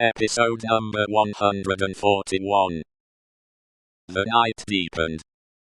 Episode number 141. The night deepened.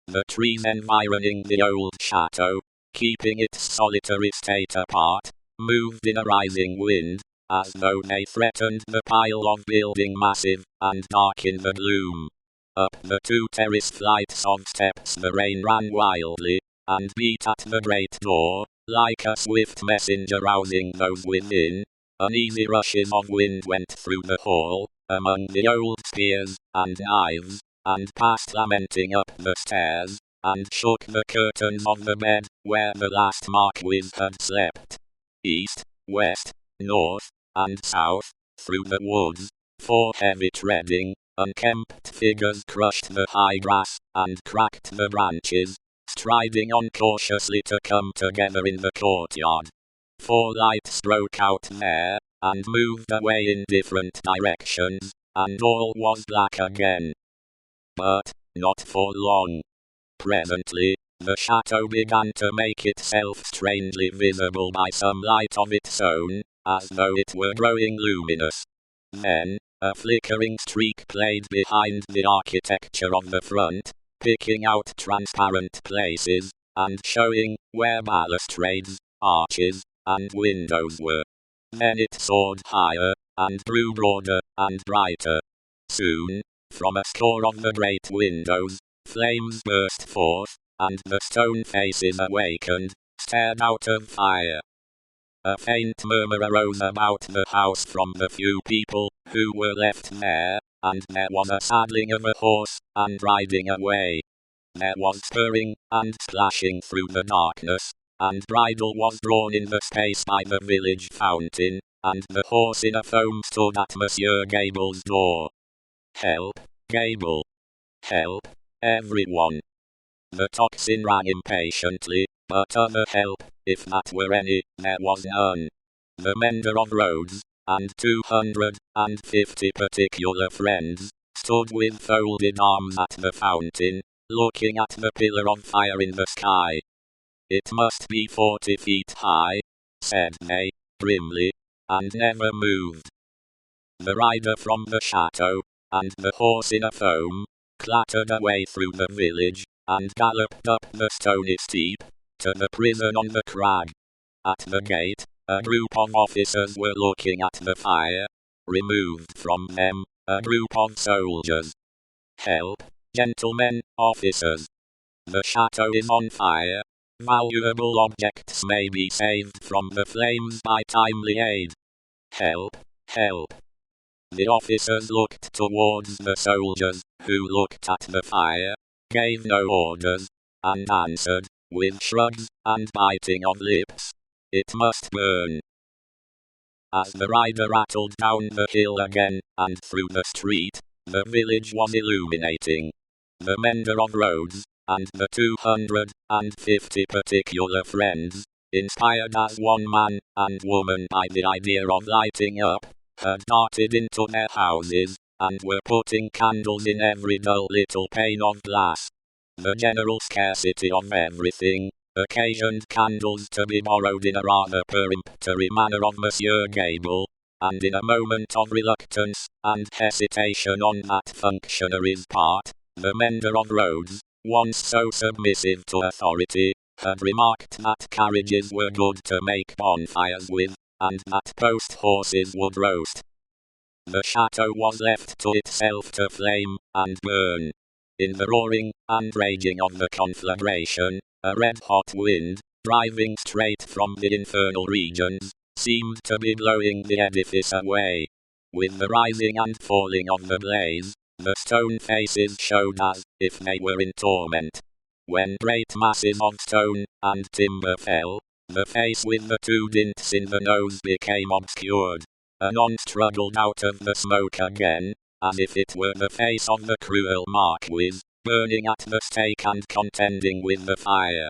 The trees environing the old chateau, keeping its solitary state apart, moved in a rising wind, as though they threatened the pile of building massive and dark in the gloom. Up the two terrace flights of steps the rain ran wildly, and beat at the great door, like a swift messenger rousing those within. Uneasy rushes of wind went through the hall, among the old spears and knives, and passed lamenting up the stairs, and shook the curtains of the bed, where the last Marquis had slept. East, west, north, and south, through the woods, for heavy treading, unkempt figures crushed the high grass, and cracked the branches, striding on cautiously to come together in the courtyard. For lights broke out there, and moved away in different directions, and all was black again. But, not for long. Presently, the chateau began to make itself strangely visible by some light of its own, as though it were growing luminous. Then, a flickering streak played behind the architecture of the front, picking out transparent places, and showing where balustrades, arches, and windows were. Then it soared higher, and grew broader, and brighter. Soon, from a score of the great windows, flames burst forth, and the stone faces awakened, stared out of fire. A faint murmur arose about the house from the few people who were left there, and there was a saddling of a horse, and riding away. There was spurring, and splashing through the darkness, and bridle was drawn in the space by the village fountain, and the horse in a foam stood at Monsieur Gable's door. "Help, Gable! Help, everyone!" The tocsin rang impatiently, but other help, if that were any, there was none. The mender of roads, and 250 particular friends, stood with folded arms at the fountain, looking at the pillar of fire in the sky. "It must be 40 feet high," said they, grimly, and never moved. The rider from the chateau, and the horse in a foam, clattered away through the village, and galloped up the stony steep, to the prison on the crag. At the gate, a group of officers were looking at the fire. Removed from them, a group of soldiers. "Help, gentlemen, officers! The chateau is on fire. Valuable objects may be saved from the flames by timely aid. Help, help!" The officers looked towards the soldiers, who looked at the fire, gave no orders, and answered, with shrugs and biting of lips, "It must burn." As the rider rattled down the hill again, and through the street, the village was illuminating. The mender of roads, and the 250 particular friends, inspired as one man and woman by the idea of lighting up, had darted into their houses, and were putting candles in every dull little pane of glass. The general scarcity of everything occasioned candles to be borrowed in a rather peremptory manner of Monsieur Gable, and in a moment of reluctance and hesitation on that functionary's part, the mender of roads, once so submissive to authority, had remarked that carriages were good to make bonfires with, and that post horses would roast. The chateau was left to itself to flame and burn. In the roaring and raging of the conflagration, a red-hot wind, driving straight from the infernal regions, seemed to be blowing the edifice away. With the rising and falling of the blaze, the stone faces showed as if they were in torment. When great masses of stone and timber fell, the face with the two dints in the nose became obscured. Anon struggled out of the smoke again, as if it were the face of the cruel Marquis, burning at the stake and contending with the fire.